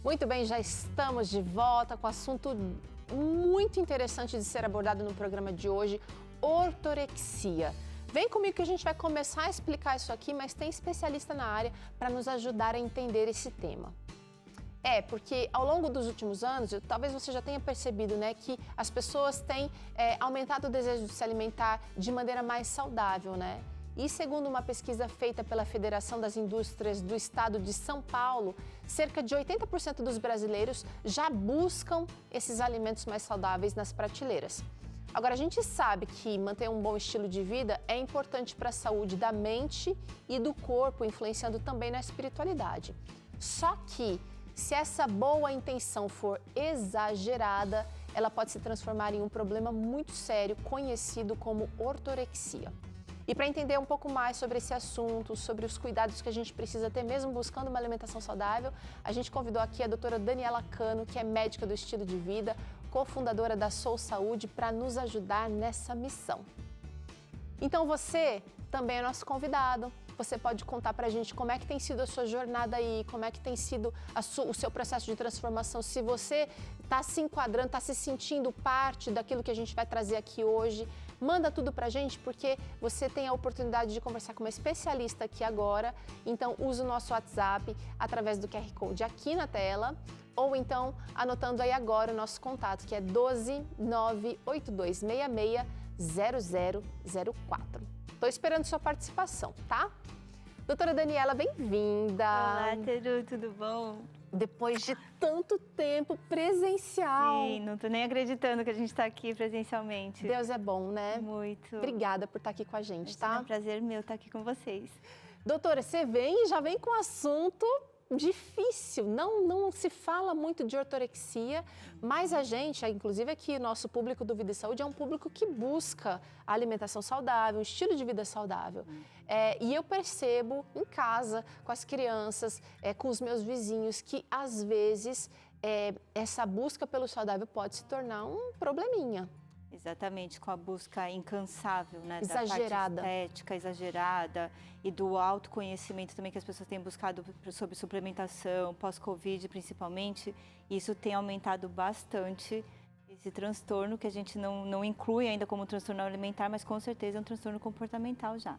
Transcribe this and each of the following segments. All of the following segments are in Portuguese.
Muito bem, já estamos de volta com um assunto muito interessante de ser abordado no programa de hoje, ortorexia. Vem comigo que a gente vai começar a explicar isso aqui, mas tem especialista na área para nos ajudar a entender esse tema. Porque ao longo dos últimos anos, talvez você já tenha percebido, né, que as pessoas têm aumentado o desejo de se alimentar de maneira mais saudável, né? E segundo uma pesquisa feita pela Federação das Indústrias do Estado de São Paulo, cerca de 80% dos brasileiros já buscam esses alimentos mais saudáveis nas prateleiras. Agora, a gente sabe que manter um bom estilo de vida é importante para a saúde da mente e do corpo, influenciando também na espiritualidade. Só que, se essa boa intenção for exagerada, ela pode se transformar em um problema muito sério, conhecido como ortorexia. E para entender um pouco mais sobre esse assunto, sobre os cuidados que a gente precisa ter mesmo buscando uma alimentação saudável, a gente convidou aqui a doutora Daniela Cano, que é médica do estilo de vida, cofundadora da Soul Saúde, para nos ajudar nessa missão. Então você também é nosso convidado. Você pode contar para a gente como é que tem sido a sua jornada aí, como é que tem sido o seu processo de transformação, se você está se enquadrando, está se sentindo parte daquilo que a gente vai trazer aqui hoje. Manda tudo para a gente, porque você tem a oportunidade de conversar com uma especialista aqui agora. Então, use o nosso WhatsApp através do QR Code aqui na tela, ou então anotando aí agora o nosso contato, que é 12 98266 0004. Estou esperando sua participação, tá? Doutora Daniela, bem-vinda! Olá, Teru, tudo bom? Depois de tanto tempo presencial. Sim, não tô nem acreditando que a gente está aqui presencialmente. Deus é bom, né? Muito. Obrigada por estar aqui com a gente, tá? É um prazer meu estar aqui com vocês. Doutora, você vem e já vem com um assunto difícil, não se fala muito de ortorexia, mas a gente, inclusive aqui, nosso público do Vida e Saúde é um público que busca a alimentação saudável, um estilo de vida saudável. E eu percebo em casa, com as crianças, com os meus vizinhos, que às vezes essa busca pelo saudável pode se tornar um probleminha. Exatamente, com a busca incansável, né? Exagerada. Da parte estética exagerada e do autoconhecimento também que as pessoas têm buscado sobre suplementação, pós-Covid principalmente. Isso tem aumentado bastante esse transtorno que a gente não inclui ainda como transtorno alimentar, mas com certeza é um transtorno comportamental já.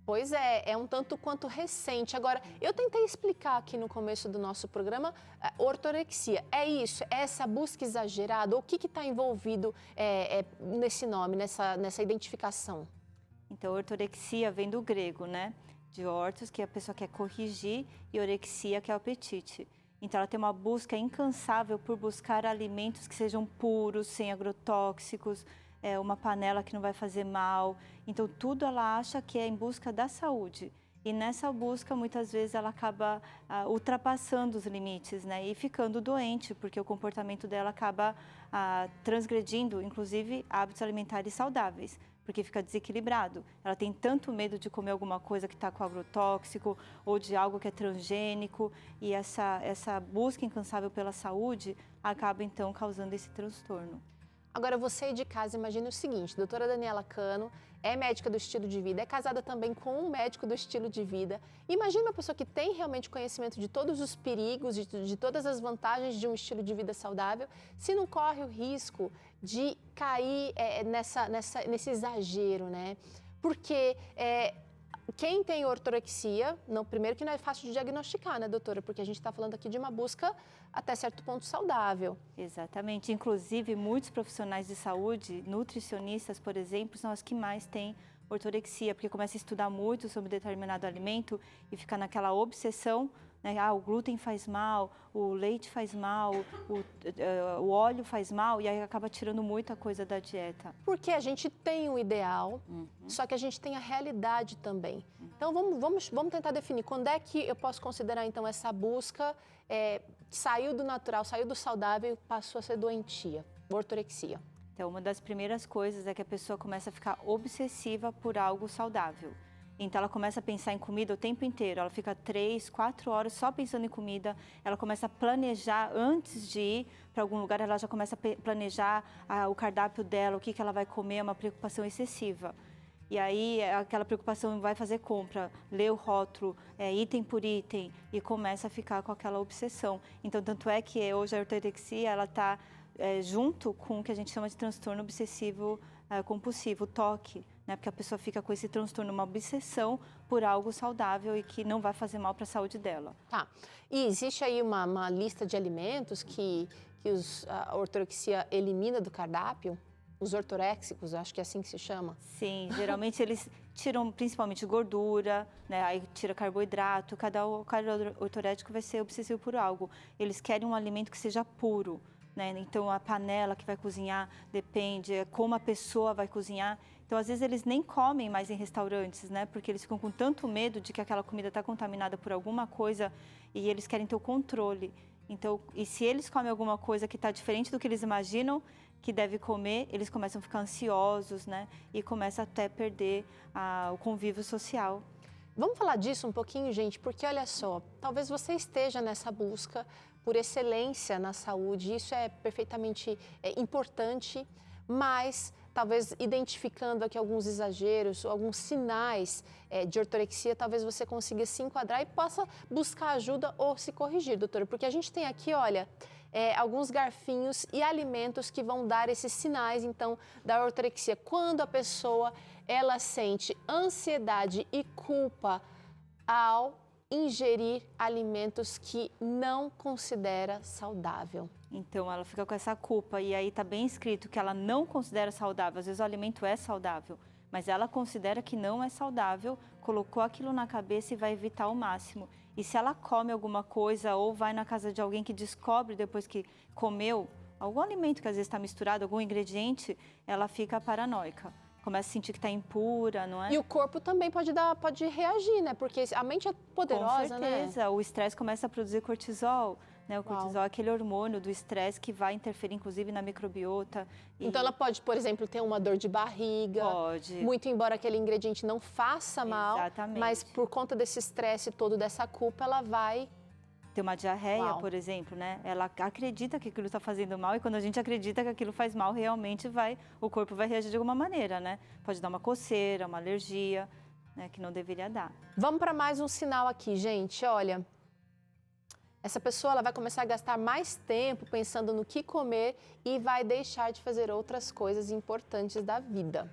Pois é um tanto quanto recente. Agora, eu tentei explicar aqui no começo do nosso programa, ortorexia, é isso, é essa busca exagerada, o que está envolvido nesse nome, nessa identificação? Então, ortorexia vem do grego, né? De ortos, que a pessoa quer corrigir, e orexia, que é o apetite. Então, ela tem uma busca incansável por buscar alimentos que sejam puros, sem agrotóxicos, uma panela que não vai fazer mal. Então, tudo ela acha que é em busca da saúde. E nessa busca, muitas vezes, ela acaba ultrapassando os limites, né? E ficando doente, porque o comportamento dela acaba transgredindo, inclusive, hábitos alimentares saudáveis, porque fica desequilibrado. Ela tem tanto medo de comer alguma coisa que está com agrotóxico ou de algo que é transgênico. E essa busca incansável pela saúde acaba, então, causando esse transtorno. Agora, você aí de casa, imagine o seguinte, doutora Daniela Cano é médica do estilo de vida, é casada também com um médico do estilo de vida. Imagine uma pessoa que tem realmente conhecimento de todos os perigos, de todas as vantagens de um estilo de vida saudável, se não corre o risco de cair nesse exagero, né? Porque quem tem ortorexia, primeiro que não é fácil de diagnosticar, né, doutora? Porque a gente está falando aqui de uma busca até certo ponto saudável. Exatamente. Inclusive, muitos profissionais de saúde, nutricionistas, por exemplo, são as que mais têm ortorexia, porque começa a estudar muito sobre determinado alimento e fica naquela obsessão, né? O glúten faz mal, o leite faz mal, o óleo faz mal, e aí acaba tirando muita coisa da dieta. Porque a gente tem um ideal, só que a gente tem a realidade também. Então, vamos tentar definir quando é que eu posso considerar, então, essa busca saiu do natural, saiu do saudável e passou a ser doentia, ortorexia. Então, uma das primeiras coisas é que a pessoa começa a ficar obsessiva por algo saudável. Então, ela começa a pensar em comida o tempo inteiro. Ela fica 3, 4 horas só pensando em comida. Ela começa a planejar antes de ir para algum lugar. Ela já começa a planejar o cardápio dela, o que ela vai comer. É uma preocupação excessiva. E aí, aquela preocupação vai fazer compra, lê o rótulo, item por item, e começa a ficar com aquela obsessão. Então, tanto é que hoje a ortorexia, ela está junto com o que a gente chama de transtorno obsessivo compulsivo, TOC, né? Porque a pessoa fica com esse transtorno, uma obsessão por algo saudável e que não vai fazer mal para a saúde dela. Tá. E existe aí uma lista de alimentos que a ortorexia elimina do cardápio? Os ortoréxicos, acho que é assim que se chama. Sim, geralmente eles tiram principalmente gordura, né? Aí tira carboidrato, cada ortorético vai ser obsessivo por algo. Eles querem um alimento que seja puro, né? Então a panela que vai cozinhar depende, como a pessoa vai cozinhar. Então às vezes eles nem comem mais em restaurantes, né? Porque eles ficam com tanto medo de que aquela comida está contaminada por alguma coisa e eles querem ter o controle. Então, e se eles comem alguma coisa que está diferente do que eles imaginam que deve comer, eles começam a ficar ansiosos, né? E começam até a perder o convívio social. Vamos falar disso um pouquinho, gente, porque olha só, talvez você esteja nessa busca por excelência na saúde, isso é perfeitamente importante, mas talvez identificando aqui alguns exageros, alguns sinais de ortorexia, talvez você consiga se enquadrar e possa buscar ajuda ou se corrigir, doutora, porque a gente tem aqui, olha, alguns garfinhos e alimentos que vão dar esses sinais, então, da ortorexia. Quando a pessoa, ela sente ansiedade e culpa ao ingerir alimentos que não considera saudável. Então, ela fica com essa culpa e aí está bem escrito que ela não considera saudável. Às vezes o alimento é saudável, mas ela considera que não é saudável, colocou aquilo na cabeça e vai evitar ao máximo. E se ela come alguma coisa ou vai na casa de alguém que descobre depois que comeu algum alimento que às vezes está misturado, algum ingrediente, ela fica paranoica. Começa a sentir que está impura, não é? E o corpo também pode reagir, né? Porque a mente é poderosa, né? Com certeza, o estresse começa a produzir cortisol, né? O cortisol é aquele hormônio do estresse que vai interferir, inclusive, na microbiota. Então, ela pode, por exemplo, ter uma dor de barriga. Pode. Muito embora aquele ingrediente não faça mal. Exatamente. Mas por conta desse estresse todo, dessa culpa, ela vai ter uma diarreia, por exemplo, né? Ela acredita que aquilo está fazendo mal e quando a gente acredita que aquilo faz mal, realmente o corpo vai reagir de alguma maneira, né? Pode dar uma coceira, uma alergia, né? Que não deveria dar. Vamos para mais um sinal aqui, gente. Olha, essa pessoa ela vai começar a gastar mais tempo pensando no que comer e vai deixar de fazer outras coisas importantes da vida.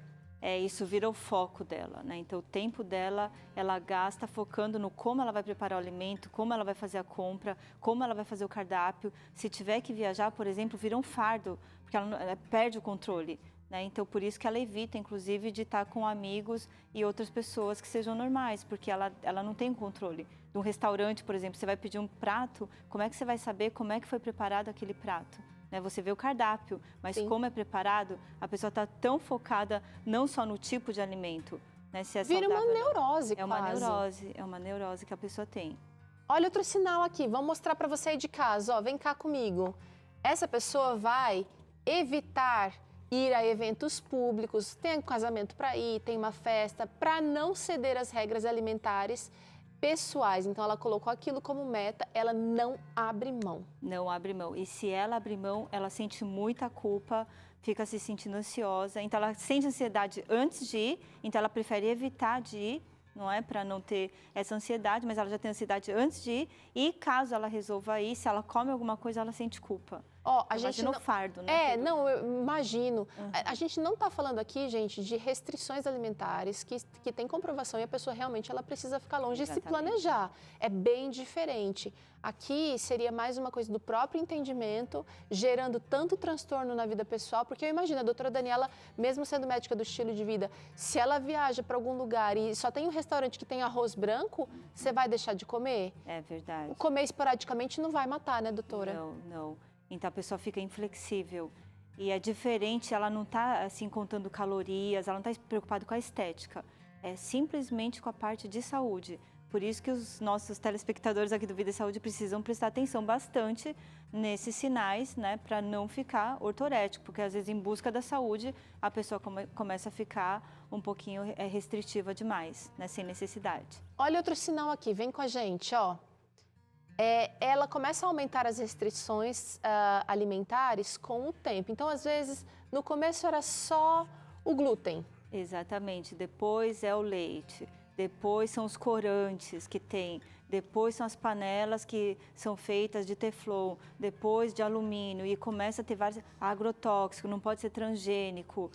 Isso vira o foco dela, né? Então, o tempo dela, ela gasta focando no como ela vai preparar o alimento, como ela vai fazer a compra, como ela vai fazer o cardápio. Se tiver que viajar, por exemplo, vira um fardo, porque ela perde o controle, né? Então, por isso que ela evita, inclusive, de estar com amigos e outras pessoas que sejam normais, porque ela não tem controle. Num restaurante, por exemplo, você vai pedir um prato, como é que você vai saber como é que foi preparado aquele prato? Você vê o cardápio, mas Sim. como é preparado, a pessoa está tão focada não só no tipo de alimento, né? Se é vira saudável, uma neurose, quase. É uma neurose que a pessoa tem. Olha outro sinal aqui, vamos mostrar para você aí de casa, ó, vem cá comigo. Essa pessoa vai evitar ir a eventos públicos, tem um casamento para ir, tem uma festa, para não ceder às regras alimentares pessoais. Então, ela colocou aquilo como meta, ela não abre mão. Não abre mão. E se ela abrir mão, ela sente muita culpa, fica se sentindo ansiosa. Então, ela sente ansiedade antes de ir, então ela prefere evitar de ir, não é? Para não ter essa ansiedade, mas ela já tem ansiedade antes de ir. E caso ela resolva ir, se ela come alguma coisa, ela sente culpa. Ó, a gente não... fardo, né? Não, eu imagino. A gente não está falando aqui, gente, de restrições alimentares que tem comprovação e a pessoa realmente ela precisa ficar longe e se planejar. É bem diferente. Aqui seria mais uma coisa do próprio entendimento, gerando tanto transtorno na vida pessoal, porque eu imagino, a doutora Daniela, mesmo sendo médica do estilo de vida, se ela viaja para algum lugar e só tem um restaurante que tem arroz branco, você vai deixar de comer? É verdade. Comer esporadicamente não vai matar, né, doutora? Não. Então, a pessoa fica inflexível. E é diferente, ela não está assim contando calorias, ela não está preocupada com a estética. É simplesmente com a parte de saúde. Por isso que os nossos telespectadores aqui do Vida e Saúde precisam prestar atenção bastante nesses sinais, né? Para não ficar ortorético, porque às vezes em busca da saúde a pessoa começa a ficar um pouquinho restritiva demais, né? Sem necessidade. Olha outro sinal aqui, vem com a gente, ó. Ela começa a aumentar as restrições alimentares com o tempo. Então, às vezes, no começo era só o glúten. Exatamente. Depois é o leite, depois são os corantes que tem, depois são as panelas que são feitas de teflon, depois de alumínio e começa a ter vários agrotóxicos, não pode ser transgênico.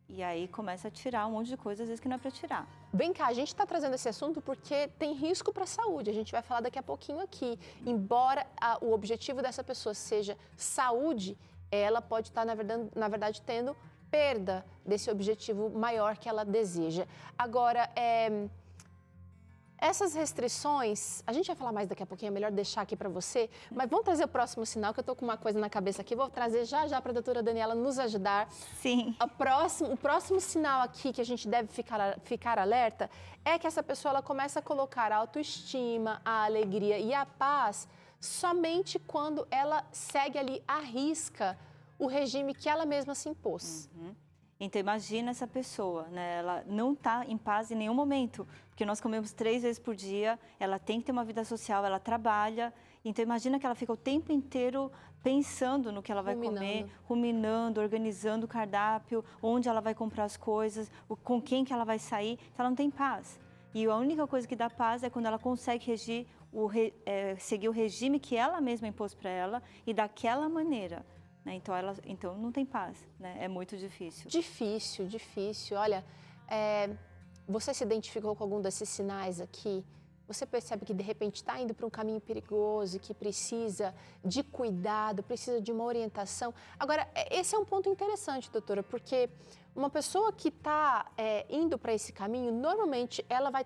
E aí começa a tirar um monte de coisa, às vezes que não é para tirar. Vem cá, a gente está trazendo esse assunto porque tem risco para a saúde. A gente vai falar daqui a pouquinho aqui. Embora o objetivo dessa pessoa seja saúde, ela pode estar, na verdade, tendo perda desse objetivo maior que ela deseja. Agora, essas restrições, a gente vai falar mais daqui a pouquinho, é melhor deixar aqui para você, mas vamos trazer o próximo sinal, que eu estou com uma coisa na cabeça aqui, vou trazer já para a doutora Daniela nos ajudar. Sim. O próximo sinal aqui que a gente deve ficar alerta é que essa pessoa ela começa a colocar a autoestima, a alegria e a paz somente quando ela segue ali à risca o regime que ela mesma se impôs. Uhum. Então, imagina essa pessoa, né? Ela não está em paz em nenhum momento, porque nós comemos 3 vezes por dia, ela tem que ter uma vida social, ela trabalha. Então, imagina que ela fica o tempo inteiro pensando no que ela vai comer, ruminando, organizando o cardápio, onde ela vai comprar as coisas, com quem que ela vai sair. Então, ela não tem paz. E a única coisa que dá paz é quando ela consegue seguir o regime que ela mesma impôs para ela e daquela maneira. Né? Então não tem paz, né? É muito difícil. Difícil. Olha, você se identificou com algum desses sinais aqui? Você percebe que de repente está indo para um caminho perigoso, que precisa de cuidado, precisa de uma orientação. Agora, esse é um ponto interessante, doutora, porque uma pessoa que está indo para esse caminho, normalmente ela vai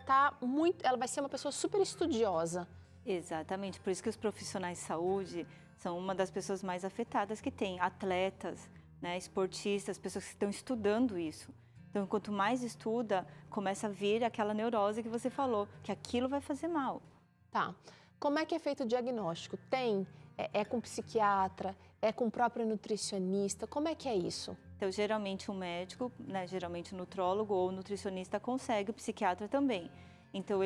ser uma pessoa super estudiosa. Exatamente, por isso que os profissionais de saúde são uma das pessoas mais afetadas que tem, atletas, né, esportistas, pessoas que estão estudando isso. Então, quanto mais estuda, começa a vir aquela neurose que você falou, que aquilo vai fazer mal. Tá. Como é que é feito o diagnóstico? É com psiquiatra? É com o próprio nutricionista? Como é que é isso? Então, geralmente um médico, né, geralmente um nutrólogo ou nutricionista consegue, o psiquiatra também. Então,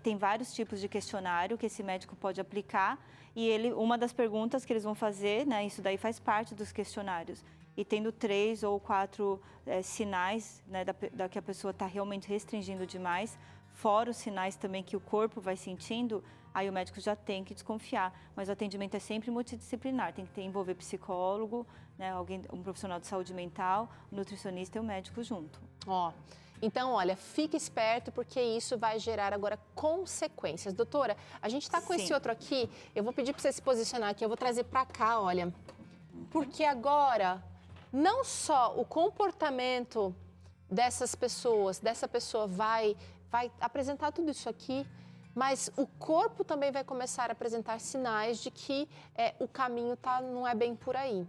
tem vários tipos de questionário que esse médico pode aplicar e uma das perguntas que eles vão fazer, né, isso daí faz parte dos questionários. E tendo 3 ou 4 sinais, né, da que a pessoa está realmente restringindo demais, fora os sinais também que o corpo vai sentindo, aí o médico já tem que desconfiar. Mas o atendimento é sempre multidisciplinar, tem que envolver psicólogo, né, um profissional de saúde mental, nutricionista e o médico junto. Então, olha, fique esperto porque isso vai gerar agora consequências. Doutora, a gente está com esse outro aqui, eu vou pedir para você se posicionar aqui, eu vou trazer para cá, olha. Porque agora, não só o comportamento dessa pessoa vai apresentar tudo isso aqui, mas o corpo também vai começar a apresentar sinais de que o caminho não é bem por aí.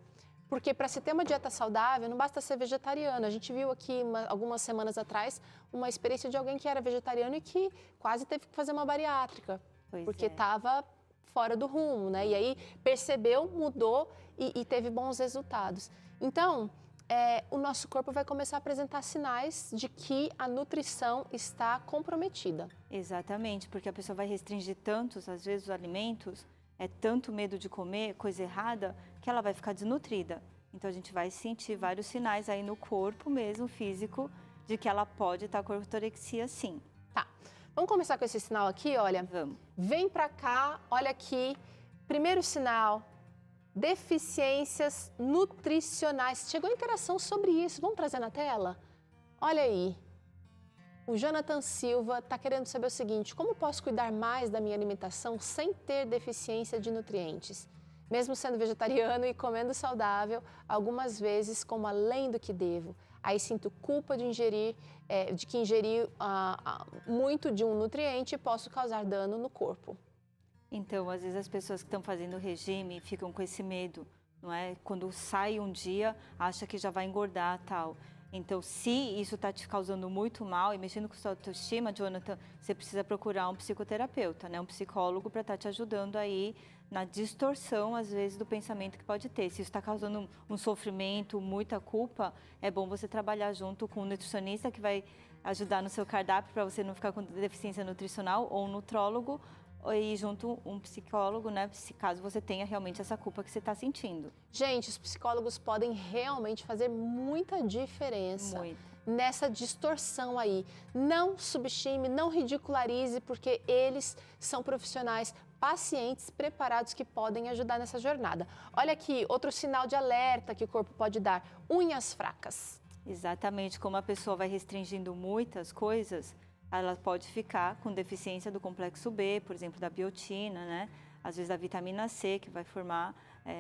Porque para se ter uma dieta saudável, não basta ser vegetariano. A gente viu aqui, algumas semanas atrás, uma experiência de alguém que era vegetariano e que quase teve que fazer uma bariátrica. Porque estava fora do rumo, né? E aí percebeu, mudou e teve bons resultados. Então, o nosso corpo vai começar a apresentar sinais de que a nutrição está comprometida. Exatamente, porque a pessoa vai restringir tantos, às vezes, os alimentos, tanto medo de comer coisa errada, que ela vai ficar desnutrida. Então, a gente vai sentir vários sinais aí no corpo mesmo, físico, de que ela pode estar com ortorexia, sim. Tá. Vamos começar com esse sinal aqui, olha. Vamos. Vem pra cá, olha aqui. Primeiro sinal, deficiências nutricionais. Chegou a interação sobre isso. Vamos trazer na tela? Olha aí. O Jonathan Silva está querendo saber o seguinte: como posso cuidar mais da minha alimentação sem ter deficiência de nutrientes? Mesmo sendo vegetariano e comendo saudável, algumas vezes como além do que devo. Aí sinto culpa de que ingerir muito de um nutriente posso causar dano no corpo. Então, às vezes as pessoas que estão fazendo regime ficam com esse medo, não é? Quando sai um dia, acha que já vai engordar, tal. Então, se isso está te causando muito mal e mexendo com sua autoestima, Jonathan, você precisa procurar um psicoterapeuta, né? Um psicólogo para estar te ajudando aí na distorção, às vezes, do pensamento que pode ter. Se isso está causando um sofrimento, muita culpa, é bom você trabalhar junto com um nutricionista que vai ajudar no seu cardápio para você não ficar com deficiência nutricional, ou um nutrólogo, e junto um psicólogo, né, caso você tenha realmente essa culpa que você está sentindo. Gente, os psicólogos podem realmente fazer muita diferença. Muito. nessa distorção aí. Não subestime, não ridicularize, porque eles são profissionais pacientes, preparados, que podem ajudar nessa jornada. Olha aqui, outro sinal de alerta que o corpo pode dar: unhas fracas. Exatamente, como a pessoa vai restringindo muitas coisas, ela pode ficar com deficiência do complexo B, por exemplo, da biotina, né? Às vezes da vitamina C, que vai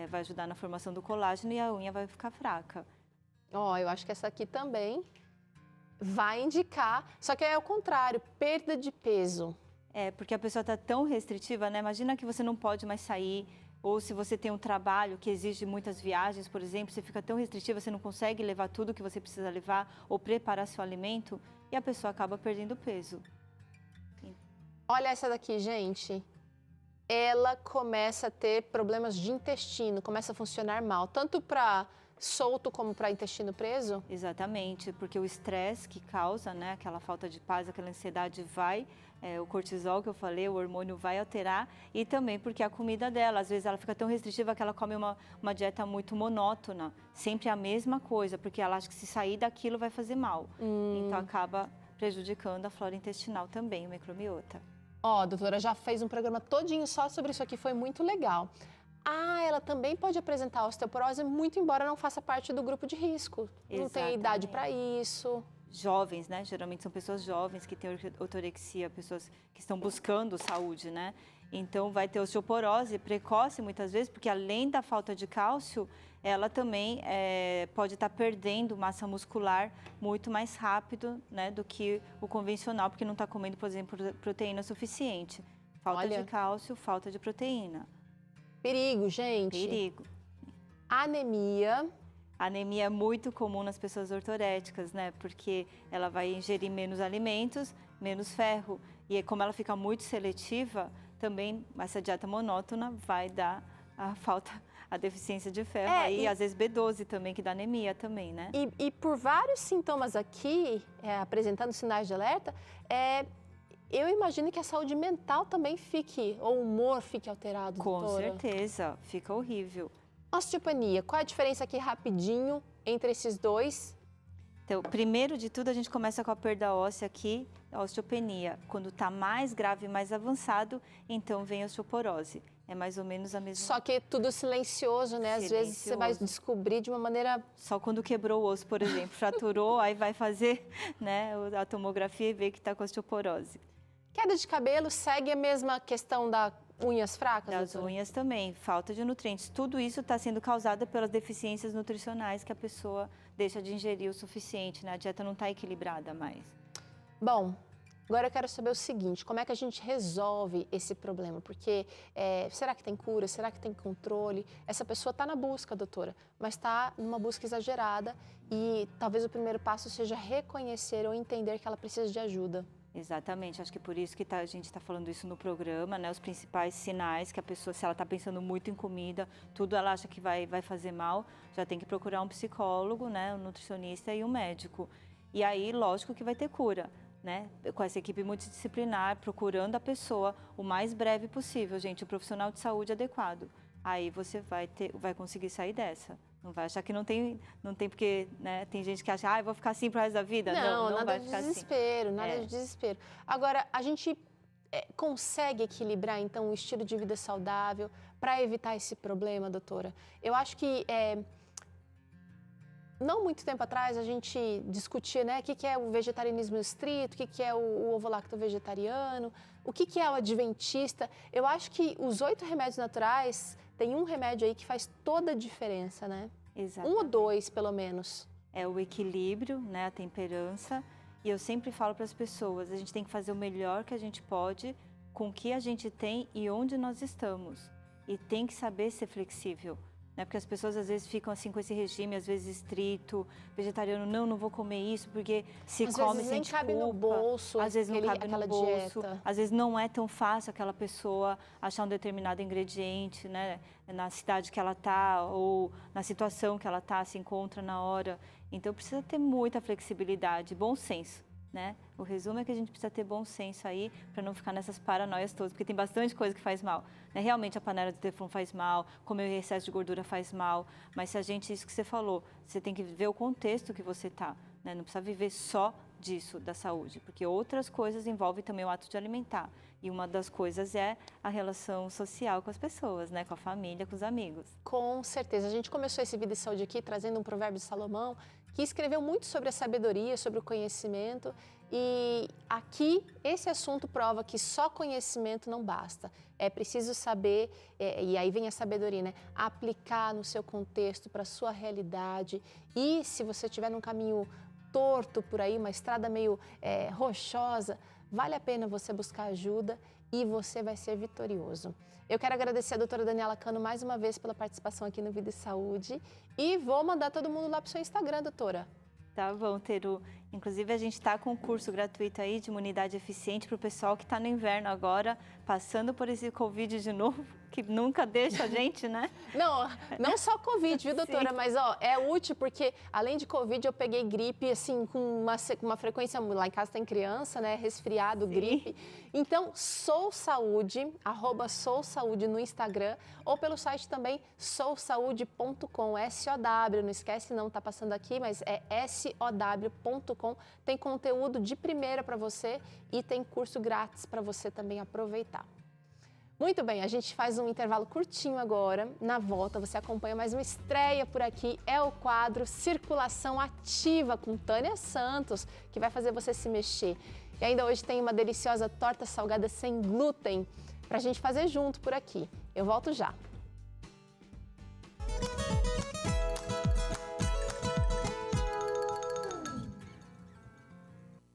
vai ajudar na formação do colágeno, e a unha vai ficar fraca. Ó, eu acho que essa aqui também vai indicar, só que é o contrário, perda de peso. Porque a pessoa está tão restritiva, né? Imagina que você não pode mais sair, ou se você tem um trabalho que exige muitas viagens, por exemplo, você fica tão restritiva, você não consegue levar tudo que você precisa levar, ou preparar seu alimento, e a pessoa acaba perdendo peso. Olha essa daqui, gente. Ela começa a ter problemas de intestino, começa a funcionar mal, tanto para solto como para intestino preso? Exatamente, porque o estresse que causa, né, aquela falta de paz, aquela ansiedade o cortisol que eu falei, o hormônio vai alterar, e também porque a comida dela, às vezes ela fica tão restritiva que ela come uma dieta muito monótona, sempre a mesma coisa, porque ela acha que se sair daquilo vai fazer mal. Então acaba prejudicando a flora intestinal também, o microbiota. Ó, doutora, já fez um programa todinho só sobre isso aqui, foi muito legal. Ah, ela também pode apresentar osteoporose, muito embora não faça parte do grupo de risco. Não tem idade para isso. Jovens, né? Geralmente são pessoas jovens que têm ortorexia, pessoas que estão buscando saúde, né? Então vai ter osteoporose precoce muitas vezes, porque além da falta de cálcio, ela também pode estar perdendo massa muscular muito mais rápido, né, do que o convencional, porque não está comendo, por exemplo, proteína suficiente. Falta de cálcio, falta de proteína. Perigo, gente. Perigo. Anemia. Anemia é muito comum nas pessoas ortoréticas, né? Porque ela vai ingerir menos alimentos, menos ferro. E como ela fica muito seletiva, também essa dieta monótona vai dar a deficiência de ferro. E às vezes B12 também, que dá anemia também, né? E por vários sintomas aqui, apresentando sinais de alerta, eu imagino que a saúde mental também fique, ou o humor fique alterado, doutora. Com certeza, fica horrível. Osteopenia, qual a diferença aqui rapidinho entre esses dois? Então, primeiro de tudo, a gente começa com a perda óssea aqui, a osteopenia. Quando está mais grave, mais avançado, então vem a osteoporose. É mais ou menos a mesma... Só que tudo silencioso, né? Às vezes você vai descobrir de uma maneira... Só quando quebrou o osso, por exemplo, fraturou, aí vai fazer, né, a tomografia e ver que está com osteoporose. Queda de cabelo segue a mesma questão da unhas fracas? Das unhas também, falta de nutrientes. Tudo isso está sendo causado pelas deficiências nutricionais que a pessoa deixa de ingerir o suficiente, né? A dieta não está equilibrada mais. Bom, agora eu quero saber o seguinte, como é que a gente resolve esse problema? Porque será que tem cura? Será que tem controle? Essa pessoa está na busca, doutora, mas está numa busca exagerada e talvez o primeiro passo seja reconhecer ou entender que ela precisa de ajuda. Exatamente, acho que por isso que a gente está falando isso no programa, né? Os principais sinais que a pessoa, se ela está pensando muito em comida, tudo ela acha que vai fazer mal, já tem que procurar um psicólogo, né? Um nutricionista e um médico. E aí, lógico que vai ter cura, né? Com essa equipe multidisciplinar, procurando a pessoa o mais breve possível, gente, o profissional de saúde adequado. Aí você vai conseguir sair dessa. Não vai achar que não tem porque, né, tem gente que acha, eu vou ficar assim pro resto da vida. Não nada vai de ficar desespero, assim. Nada de desespero. Agora, a gente consegue equilibrar, então, o estilo de vida saudável para evitar esse problema, doutora? Eu acho que, não muito tempo atrás, a gente discutia, né, o que é o vegetarianismo estrito, o que é o ovo-lacto vegetariano, o que é o adventista. Eu acho que os 8 remédios naturais... Tem um remédio aí que faz toda a diferença, né? Exatamente. 1 ou 2, pelo menos. É o equilíbrio, né? A temperança. E eu sempre falo para as pessoas, a gente tem que fazer o melhor que a gente pode com o que a gente tem e onde nós estamos. E tem que saber ser flexível, né? Porque as pessoas às vezes ficam assim com esse regime, às vezes estrito, vegetariano, não vou comer isso, porque se às come vezes sente nem cabe culpa, no bolso, às vezes não cabe no bolso, dieta. Às vezes não é tão fácil aquela pessoa achar um determinado ingrediente, né? Na cidade que ela está ou na situação que ela está, se encontra na hora. Então precisa ter muita flexibilidade, bom senso. Né? O resumo é que a gente precisa ter bom senso aí para não ficar nessas paranoias todas, porque tem bastante coisa que faz mal. Né? Realmente a panela de teflon faz mal, comer excesso de gordura faz mal, mas se a gente, isso que você falou, você tem que ver o contexto que você está. né? Não precisa viver só disso, da saúde, porque outras coisas envolvem também o ato de alimentar. E uma das coisas é a relação social com as pessoas, né? Com a família, com os amigos. Com certeza. A gente começou esse Vida e Saúde aqui trazendo um provérbio de Salomão, que escreveu muito sobre a sabedoria, sobre o conhecimento. E aqui, esse assunto prova que só conhecimento não basta. É preciso saber, e aí vem a sabedoria, né? Aplicar no seu contexto, para a sua realidade. E se você estiver num caminho torto por aí, uma estrada meio rochosa, vale a pena você buscar ajuda e você vai ser vitorioso. Eu quero agradecer a doutora Daniela Cano mais uma vez pela participação aqui no Vida e Saúde e vou mandar todo mundo lá para o seu Instagram, doutora. Tá bom, Teru. Inclusive, a gente está com um curso gratuito aí de imunidade eficiente para o pessoal que está no inverno agora, passando por esse Covid de novo, que nunca deixa a gente, né? Não só Covid, viu, doutora? Sim. Mas, ó, é útil porque, além de Covid, eu peguei gripe, assim, com uma frequência... Lá em casa tem criança, né? Resfriado, Sim. gripe. Então, Sou Saúde, @SouSaúde no Instagram, ou pelo site também sousaude.com, SOW, não esquece não, tá passando aqui, mas é SOW.com. Tem conteúdo de primeira para você e tem curso grátis para você também aproveitar. Muito bem, a gente faz um intervalo curtinho agora. Na volta, você acompanha mais uma estreia por aqui. É o quadro Circulação Ativa com Tânia Santos, que vai fazer você se mexer. E ainda hoje tem uma deliciosa torta salgada sem glúten para a gente fazer junto por aqui. Eu volto já.